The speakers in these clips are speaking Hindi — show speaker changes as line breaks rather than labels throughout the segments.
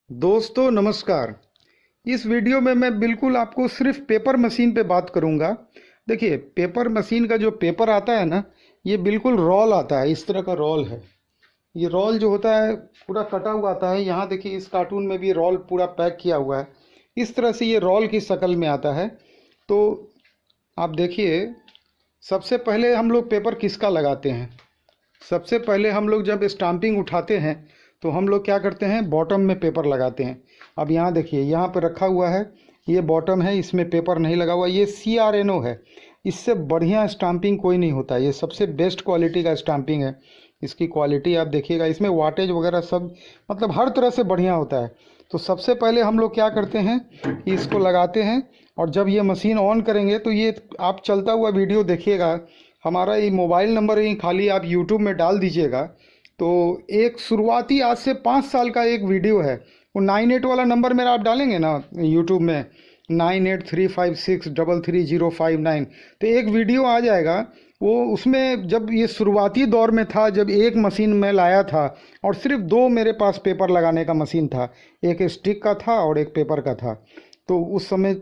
दोस्तों नमस्कार। इस वीडियो में मैं बिल्कुल आपको सिर्फ पेपर मशीन पे बात करूंगा। देखिए, पेपर मशीन का जो पेपर आता है ना, ये बिल्कुल रोल आता है। इस तरह का रोल है। ये रोल जो होता है पूरा कटा हुआ आता है। यहाँ देखिए, इस कार्टून में भी रोल पूरा पैक किया हुआ है। इस तरह से ये रोल की शक्ल में आता है। तो आप देखिए, सबसे पहले हम लोग पेपर किसका लगाते हैं। सबसे पहले हम लोग जब स्टाम्पिंग उठाते हैं तो हम लोग क्या करते हैं, बॉटम में पेपर लगाते हैं। अब यहाँ देखिए, यहाँ पर रखा हुआ है, ये बॉटम है, इसमें पेपर नहीं लगा हुआ। ये CRNO है। इससे बढ़िया स्टाम्पिंग कोई नहीं होता। ये सबसे बेस्ट क्वालिटी का स्टाम्पिंग है। इसकी क्वालिटी आप देखिएगा, इसमें वाटेज वगैरह सब मतलब हर तरह से बढ़िया होता है। तो सबसे पहले हम लोग क्या करते हैं कि इसको लगाते हैं, और जब ये मशीन ऑन करेंगे तो ये आप चलता हुआ वीडियो देखिएगा। हमारा ये मोबाइल नंबर ही खाली आप यूट्यूब में डाल दीजिएगा तो एक शुरुआती आज से 5 साल का एक वीडियो है। वो 98 वाला नंबर मेरा आप डालेंगे ना यूट्यूब में, 9835633059, तो एक वीडियो आ जाएगा। वो उसमें जब ये शुरुआती दौर में था, जब एक मशीन में लाया था और सिर्फ दो मेरे पास पेपर लगाने का मशीन था, एक स्टिक का था और एक पेपर का था। तो उस समय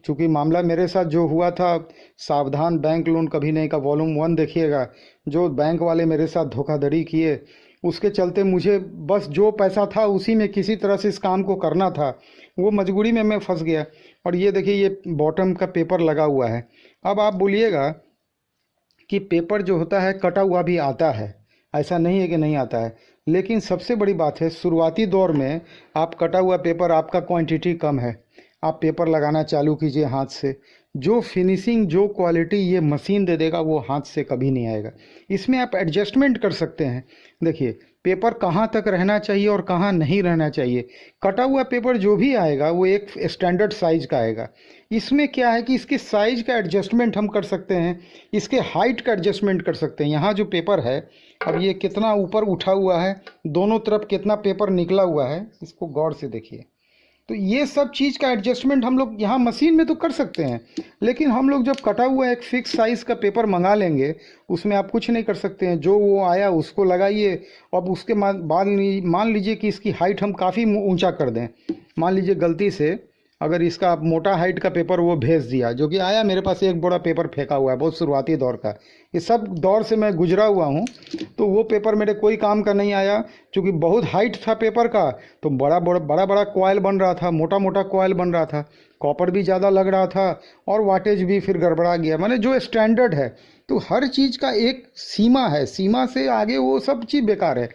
चूँकि मामला मेरे साथ जो हुआ था, सावधान बैंक लोन कभी नहीं का वॉल्यूम 1 देखिएगा, जो बैंक वाले मेरे साथ धोखाधड़ी किए, उसके चलते मुझे बस जो पैसा था उसी में किसी तरह से इस काम को करना था। वो मजबूरी में मैं फंस गया। और ये देखिए, ये बॉटम का पेपर लगा हुआ है। अब आप बोलिएगा कि पेपर जो होता है कटा हुआ भी आता है, ऐसा नहीं है कि नहीं आता है। लेकिन सबसे बड़ी बात है, शुरुआती दौर में आप कटा हुआ पेपर, आपका क्वांटिटी कम है, आप पेपर लगाना चालू कीजिए हाथ से। जो फिनिशिंग, जो क्वालिटी ये मशीन दे देगा वो हाथ से कभी नहीं आएगा। इसमें आप एडजस्टमेंट कर सकते हैं। देखिए, पेपर कहाँ तक रहना चाहिए और कहाँ नहीं रहना चाहिए। कटा हुआ पेपर जो भी आएगा वो एक स्टैंडर्ड साइज का आएगा। इसमें क्या है कि इसके साइज का एडजस्टमेंट हम कर सकते हैं, इसके हाइट का एडजस्टमेंट कर सकते हैं। यहाँ जो पेपर है, अब ये कितना ऊपर उठा हुआ है, दोनों तरफ कितना पेपर निकला हुआ है, इसको गौर से देखिए। तो ये सब चीज़ का एडजस्टमेंट हम लोग यहाँ मशीन में तो कर सकते हैं, लेकिन हम लोग जब कटा हुआ एक फिक्स साइज़ का पेपर मंगा लेंगे, उसमें आप कुछ नहीं कर सकते हैं। जो वो आया उसको लगाइए। अब उसके बाद मान लीजिए कि इसकी हाइट हम काफ़ी ऊंचा कर दें। मान लीजिए गलती से अगर इसका आप मोटा हाइट का पेपर वो भेज दिया, जो कि आया मेरे पास एक बड़ा पेपर फेंका हुआ है बहुत शुरुआती दौर का, ये सब दौर से मैं गुजरा हुआ हूँ। तो वो पेपर मेरे कोई काम का नहीं आया, क्योंकि बहुत हाइट था पेपर का। तो बड़ा बड़ा कॉयल बन रहा था, मोटा मोटा कॉयल बन रहा था, कॉपर भी ज़्यादा लग रहा था और वाटेज भी फिर गड़बड़ा गया। माने जो स्टैंडर्ड है, तो हर चीज़ का एक सीमा है, सीमा से आगे वो सब चीज़ बेकार है।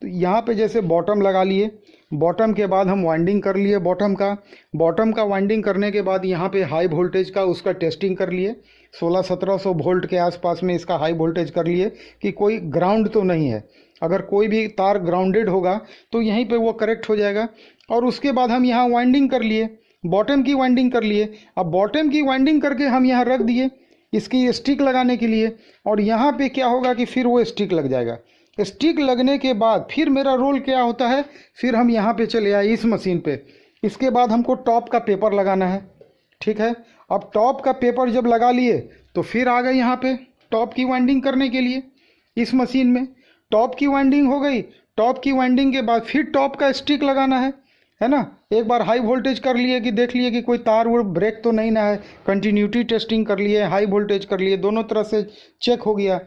तो यहाँ पे जैसे बॉटम लगा लिए, बॉटम के बाद हम वाइंडिंग कर लिए बॉटम का वाइंडिंग करने के बाद यहाँ पे हाई वोल्टेज का उसका टेस्टिंग कर लिए। 1600-1700 वोल्ट के आसपास में इसका हाई वोल्टेज कर लिए कि कोई ग्राउंड तो नहीं है। अगर कोई भी तार ग्राउंडेड होगा तो यहीं पे वो करेक्ट हो जाएगा। और उसके बाद हम यहाँ वाइंडिंग कर लिए, बॉटम की वाइंडिंग कर लिए। अब बॉटम की वाइंडिंग करके हम यहाँ रख दिए इसकी स्टिक लगाने के लिए। और यहाँ पे क्या होगा कि फिर वो स्टिक लग जाएगा। स्टिक लगने के बाद फिर मेरा रोल क्या होता है, फिर हम यहाँ पे चले आए इस मशीन पे। इसके बाद हमको टॉप का पेपर लगाना है, ठीक है। अब टॉप का पेपर जब लगा लिए तो फिर आ गए यहाँ पे टॉप की वाइंडिंग करने के लिए। इस मशीन में टॉप की वाइंडिंग हो गई। टॉप की वाइंडिंग के बाद फिर टॉप का स्टिक लगाना है ना। एक बार हाई वोल्टेज कर लिए कि देख लिए कि कोई तार वो ब्रेक तो नहीं ना है, कंटिन्यूटी टेस्टिंग कर लिए, हाई वोल्टेज कर लिए, दोनों तरह से चेक हो गया।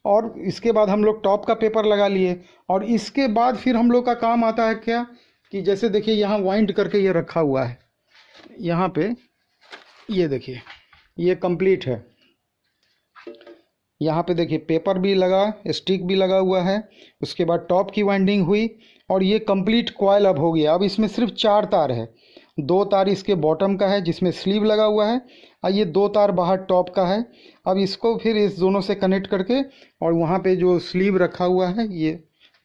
और इसके बाद हम लोग टॉप का पेपर लगा लिए। और इसके बाद फिर हम लोग का काम आता है क्या, कि जैसे देखिए यहाँ वाइंड करके ये रखा हुआ है, यहाँ पे ये देखिए ये कंप्लीट है। यहाँ पे देखिए पेपर भी लगा, स्टिक भी लगा हुआ है। उसके बाद टॉप की वाइंडिंग हुई और ये कंप्लीट कॉयल अब हो गया। अब इसमें सिर्फ 4 तार है। 2 तार इसके बॉटम का है जिसमें स्लीव लगा हुआ है, और ये 2 तार बाहर टॉप का है। अब इसको फिर इस दोनों से कनेक्ट करके, और वहाँ पे जो स्लीव रखा हुआ है,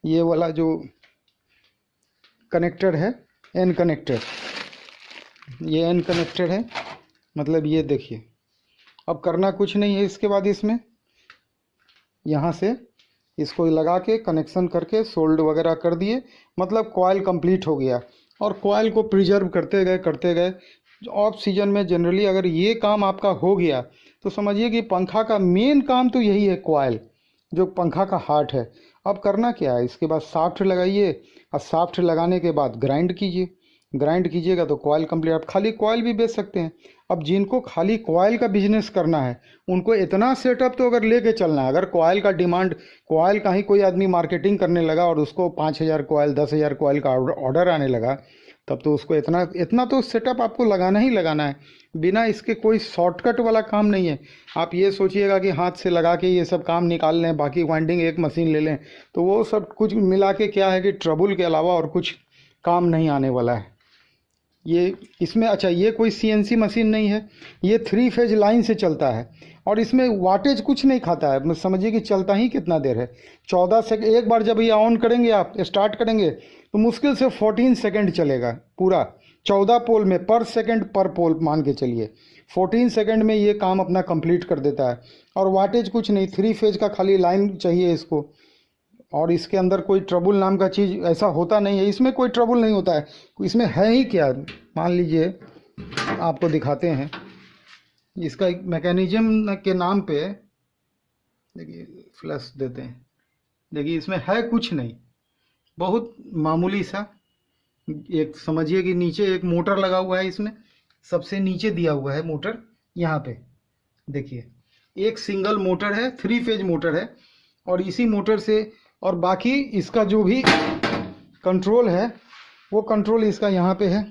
ये वाला जो कनेक्टर है, एन कनेक्टर, ये एन कनेक्टर है। मतलब ये देखिए, अब करना कुछ नहीं है। इसके बाद इसमें यहाँ से इसको लगा के कनेक्शन करके सोल्ड वगैरह कर दिए, मतलब कॉयल कंप्लीट हो गया। और कॉयल को प्रिजर्व करते गए। ऑफ सीजन में जनरली अगर ये काम आपका हो गया तो समझिए कि पंखा का मेन काम तो यही है, कॉयल जो पंखा का हार्ट है। अब करना क्या है, इसके बाद साफ्ट लगाइए, और साफ्ट लगाने के बाद ग्राइंड कीजिए। ग्राइंड कीजिएगा तो कॉयल कंप्लीट। आप खाली कॉयल भी बेच सकते हैं। अब जिनको खाली कॉयल का बिजनेस करना है उनको इतना सेटअप तो अगर लेके चलना है, अगर कॉयल का डिमांड, कॉयल का ही कोई आदमी मार्केटिंग करने लगा और उसको 5,000 कॉयल 10,000 कॉयल का ऑर्डर आने लगा, तब तो उसको इतना इतना तो सेटअप आपको लगाना ही लगाना है। बिना इसके कोई शॉर्टकट वाला काम नहीं है। आप ये सोचिएगा कि हाथ से लगा के ये सब काम निकाल लें, बाकी वाइंडिंग एक मशीन ले लें, तो वो सब कुछ मिला के क्या है कि ट्रबल के अलावा और कुछ काम नहीं आने वाला है। ये इसमें अच्छा, ये कोई सीएनसी मशीन नहीं है, ये 3 फेज लाइन से चलता है और इसमें वाटेज कुछ नहीं खाता है। समझिए कि चलता ही कितना देर है, 14 सेकंड। एक बार जब ये ऑन करेंगे, आप स्टार्ट करेंगे तो मुश्किल से 14 सेकंड चलेगा पूरा, 14 पोल में पर सेकंड पर पोल मान के चलिए। 14 सेकंड में ये काम अपना कंप्लीट कर देता है और वाटेज कुछ नहीं, 3 फेज का खाली लाइन चाहिए इसको। और इसके अंदर कोई ट्रबल नाम का चीज़ ऐसा होता नहीं है, इसमें कोई ट्रबल नहीं होता है। इसमें है ही क्या, मान लीजिए आपको दिखाते हैं इसका एक मैकेनिज्म के नाम पे। देखिए फ्लैश देते हैं, देखिए इसमें है कुछ नहीं, बहुत मामूली सा। एक समझिए कि नीचे एक मोटर लगा हुआ है, इसमें सबसे नीचे दिया हुआ है मोटर, यहाँ पे देखिए एक सिंगल मोटर है, 3 फेज मोटर है और इसी मोटर से, और बाकी इसका जो भी कंट्रोल है वो कंट्रोल इसका यहाँ पे है।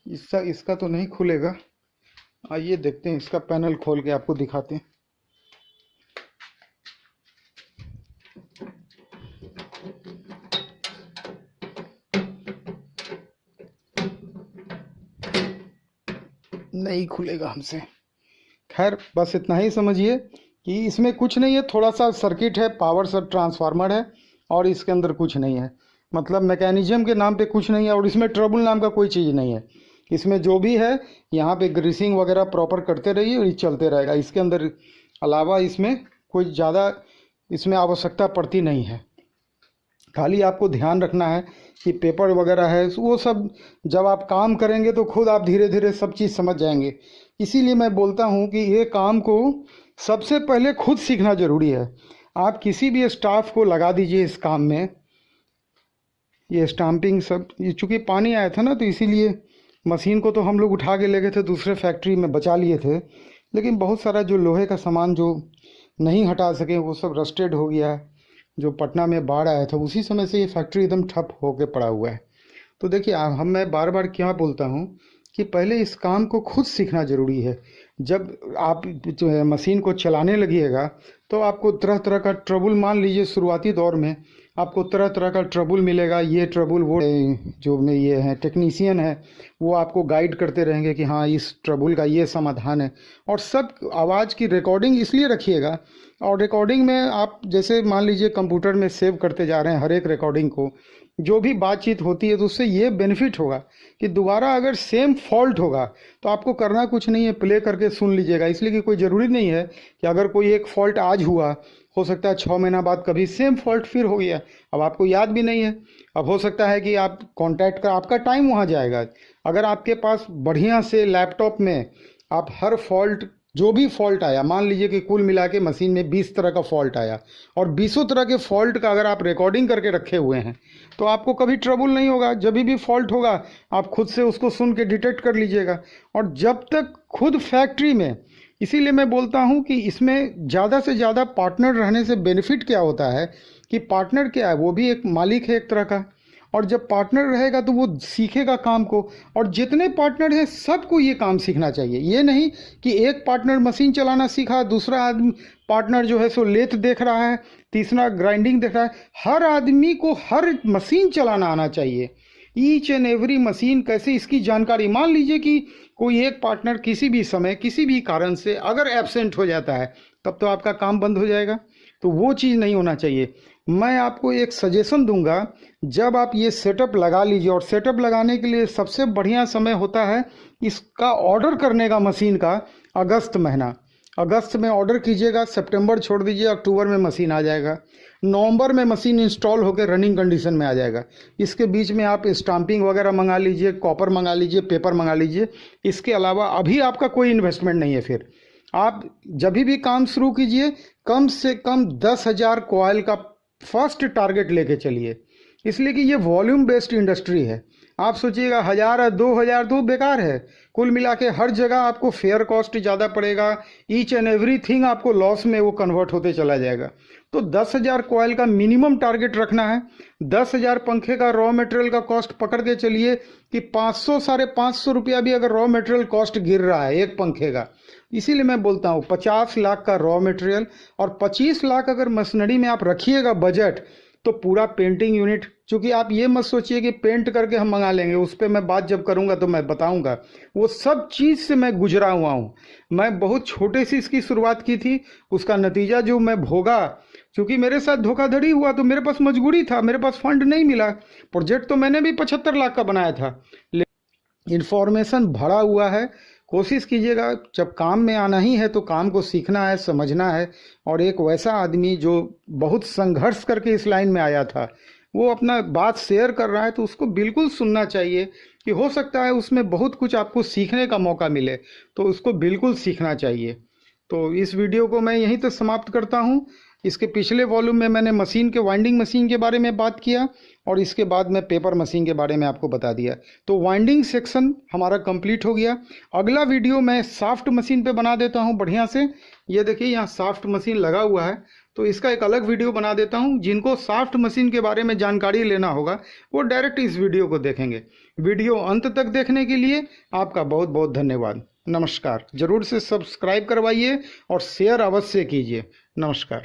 इसका तो नहीं खुलेगा, आइए देखते हैं, इसका पैनल खोल के आपको दिखाते हैं। नहीं खुलेगा हमसे। खैर बस इतना ही समझिए कि इसमें कुछ नहीं है, थोड़ा सा सर्किट है, पावर सब ट्रांसफार्मर है और इसके अंदर कुछ नहीं है। मतलब मैकेनिज्म के नाम पे कुछ नहीं है और इसमें ट्रबल नाम का कोई चीज़ नहीं है। इसमें जो भी है यहाँ पे ग्रीसिंग वगैरह प्रॉपर करते रहिए और ये चलते रहेगा। इसके अंदर अलावा इसमें कोई ज़्यादा इसमें आवश्यकता पड़ती नहीं है। खाली आपको ध्यान रखना है कि पेपर वगैरह है वो सब जब आप काम करेंगे तो खुद आप धीरे धीरे सब चीज़ समझ जाएंगे। इसीलिए मैं बोलता हूँ कि ये काम को सबसे पहले खुद सीखना ज़रूरी है। आप किसी भी स्टाफ को लगा दीजिए इस काम में। ये स्टाम्पिंग सब, ये चूँकि पानी आया था ना तो इसीलिए मशीन को तो हम लोग उठा के ले गए थे, दूसरे फैक्ट्री में बचा लिए थे, लेकिन बहुत सारा जो लोहे का सामान जो नहीं हटा सके वो सब रस्टेड हो गया। जो पटना में बाढ़ आया था उसी समय से ये फैक्ट्री एकदम ठप होके पड़ा हुआ है। तो देखिए मैं बार बार क्या बोलता हूँ कि पहले इस काम को खुद सीखना ज़रूरी है। जब आप जो है मशीन को चलाने लगिएगा तो आपको तरह तरह का ट्रबल, मान लीजिए शुरुआती दौर में आपको तरह तरह का ट्रबल मिलेगा। ये ट्रबल वो जो में ये हैं टेक्नीशियन है वो आपको गाइड करते रहेंगे कि हाँ इस ट्रबल का ये समाधान है। और सब आवाज़ की रिकॉर्डिंग इसलिए रखिएगा, और रिकॉर्डिंग में आप जैसे मान लीजिए कंप्यूटर में सेव करते जा रहे हैं हर एक रिकॉर्डिंग को, जो भी बातचीत होती है तो उससे ये बेनिफिट होगा कि दोबारा अगर सेम फॉल्ट होगा तो आपको करना कुछ नहीं है, प्ले करके सुन लीजिएगा। इसलिए कि कोई ज़रूरी नहीं है कि अगर कोई एक फॉल्ट आज हुआ, हो सकता है 6 महीना बाद कभी सेम फॉल्ट फिर हो गया, अब आपको याद भी नहीं है। अब हो सकता है कि आप कांटेक्ट का आपका टाइम वहाँ जाएगा। अगर आपके पास बढ़िया से लैपटॉप में आप हर फॉल्ट, जो भी फॉल्ट आया, मान लीजिए कि कुल मिला के मशीन में 20 तरह का फॉल्ट आया और 20 तरह के फॉल्ट का अगर आप रिकॉर्डिंग करके रखे हुए हैं तो आपको कभी ट्रबल नहीं होगा। जब भी फॉल्ट होगा आप खुद से उसको सुन के डिटेक्ट कर लीजिएगा। और जब तक खुद फैक्ट्री में, इसीलिए मैं बोलता हूं कि इसमें ज़्यादा से ज़्यादा पार्टनर रहने से बेनिफिट क्या होता है कि पार्टनर क्या है, वो भी एक मालिक है एक तरह का। और जब पार्टनर रहेगा तो वो सीखेगा काम को, और जितने पार्टनर हैं सबको ये काम सीखना चाहिए। ये नहीं कि एक पार्टनर मशीन चलाना सीखा, दूसरा आदमी पार्टनर जो है सो लेथ देख रहा है, तीसरा ग्राइंडिंग देख रहा है। हर आदमी को हर मशीन चलाना आना चाहिए, ईच एंड एवरी मशीन कैसे इसकी जानकारी। मान लीजिए कि कोई एक पार्टनर किसी भी समय किसी भी कारण से अगर एब्सेंट हो जाता है तब तो आपका काम बंद हो जाएगा, तो वो चीज़ नहीं होना चाहिए। मैं आपको एक सजेशन दूंगा, जब आप ये सेटअप लगा लीजिए, और सेटअप लगाने के लिए सबसे बढ़िया समय होता है इसका ऑर्डर करने का मशीन का, अगस्त महीना। अगस्त में ऑर्डर कीजिएगा, सितंबर छोड़ दीजिए, अक्टूबर में मशीन आ जाएगा, नवंबर में मशीन इंस्टॉल होकर रनिंग कंडीशन में आ जाएगा। इसके बीच में आप स्टाम्पिंग वगैरह मंगा लीजिए, कॉपर मंगा लीजिए, पेपर मंगा लीजिए। इसके अलावा अभी आपका कोई इन्वेस्टमेंट नहीं है। फिर आप जब भी काम शुरू कीजिए कम से कम 10,000 कॉइल का फर्स्ट टारगेट लेके चलिए, इसलिए कि ये वॉल्यूम बेस्ड इंडस्ट्री है। आप सोचिएगा 1000 या 2000 तो बेकार है। कुल मिला के हर जगह आपको फेयर कॉस्ट ज़्यादा पड़ेगा, ईच एंड एवरीथिंग आपको लॉस में वो कन्वर्ट होते चला जाएगा। तो 10,000 कॉयल का मिनिमम टारगेट रखना है। 10,000 पंखे का रॉ मटेरियल का कॉस्ट पकड़ के चलिए कि 500 550 रुपया भी अगर रॉ मटेरियल कॉस्ट गिर रहा है एक पंखे का, इसीलिए मैं बोलता हूँ 50 लाख का रॉ मटेरियल और 25 लाख अगर मशीनरी में आप रखिएगा बजट, तो पूरा पेंटिंग यूनिट, क्योंकि आप ये मत सोचिए कि पेंट करके हम मंगा लेंगे, उस पर मैं बात जब करूंगा तो मैं बताऊंगा। वो सब चीज़ से मैं गुजरा हुआ हूँ। मैं बहुत छोटे से इसकी शुरुआत की थी, उसका नतीजा जो मैं भोगा, क्योंकि मेरे साथ धोखाधड़ी हुआ तो मेरे पास मजबूरी था, मेरे पास फंड नहीं मिला। प्रोजेक्ट तो मैंने भी 75 लाख का बनाया था। इन्फॉर्मेशन भरा हुआ है। कोशिश कीजिएगा, जब काम में आना ही है तो काम को सीखना है, समझना है। और एक वैसा आदमी जो बहुत संघर्ष करके इस लाइन में आया था, वो अपना बात शेयर कर रहा है, तो उसको बिल्कुल सुनना चाहिए कि हो सकता है उसमें बहुत कुछ आपको सीखने का मौका मिले, तो उसको बिल्कुल सीखना चाहिए। तो इस वीडियो को मैं यहीं तक समाप्त करता हूँ। इसके पिछले वॉल्यूम में मैंने मशीन के वाइंडिंग मशीन के बारे में बात किया और इसके बाद में पेपर मशीन के बारे में आपको बता दिया। तो वाइंडिंग सेक्शन हमारा कंप्लीट हो गया। अगला वीडियो मैं साफ्ट मशीन पे बना देता हूँ बढ़िया से। ये देखिए यहाँ साफ्ट मशीन लगा हुआ है, तो इसका एक अलग वीडियो बना देता हूँ। जिनको साफ्ट मशीन के बारे में जानकारी लेना होगा वो डायरेक्ट इस वीडियो को देखेंगे। वीडियो अंत तक देखने के लिए आपका बहुत बहुत धन्यवाद। नमस्कार। जरूर से सब्सक्राइब करवाइए और शेयर अवश्य कीजिए। नमस्कार।